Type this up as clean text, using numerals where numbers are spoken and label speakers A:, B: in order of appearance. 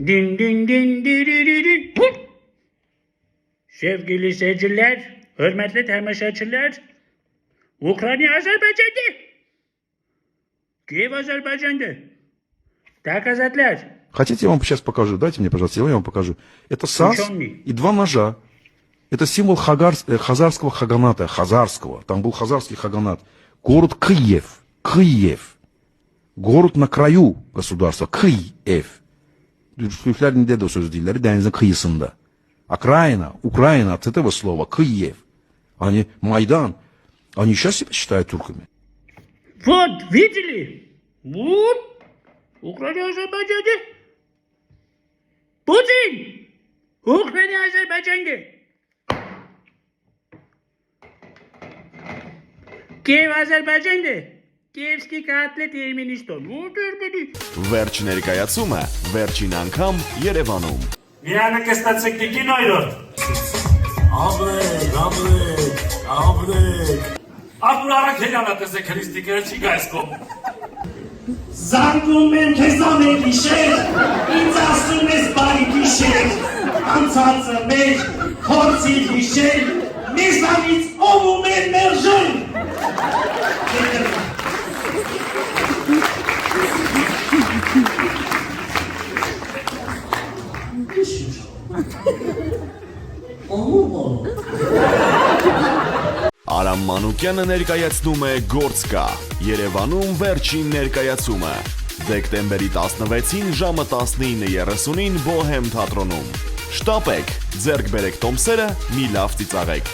A: Din din din diririn. Sevgili seyirciler, hürmetli temaşaçılar, Ukrayna Azerbaycan'da. Kiev Azerbaycan'da. Доказательств.
B: Хотите, я вам сейчас покажу? Дайте мне, пожалуйста, я вам покажу. Это САС
A: Ученый.
B: и два ножа. Это символ хазарского хаганата. Хазарского. Там был хазарский хаганат. Город Киев. Киев. Город на краю государства. Kyiv. Türkler de o söz dilleri denizin kıyısında. Окраина, Украина от этого слова. Kyiv. Они Майдан. Они сейчас себя считают турками.
A: Вот, видели? Вот. Украина Azerbaycan'da. Putin. Ukrayna Azerbaycan'da. Kiev Azerbaycan'da. Kievski կատլետ Երմենիստոն։ Ուտեր բդի։
C: Վերջ ներկայացումը վերջին անգամ Երևանում։
D: Միանը կստացեք դիկին այրոտ։ Աբրեք։ Ապուր առակ հելանա տեսեք հրիստիկերը չի գայսկոմ։
E: Զանգում եմ քեզ ամեն գիշեր, ինձ ասում ես բարի գիշեր, անցածը մեր փորձի գիշեր, մեզանից ով մեր մերժել։
C: Արամ Մանուկյանը ներկայացնում է Գործ կա Երևանում վերջին ներկայացումը դեկտեմբերի 16-ին ժամը 19:30-ին Բոհեմ թատրոնում։ Շտապեք, ձեռք բերեք տոմսերը, մի լավ ծիծաղեք։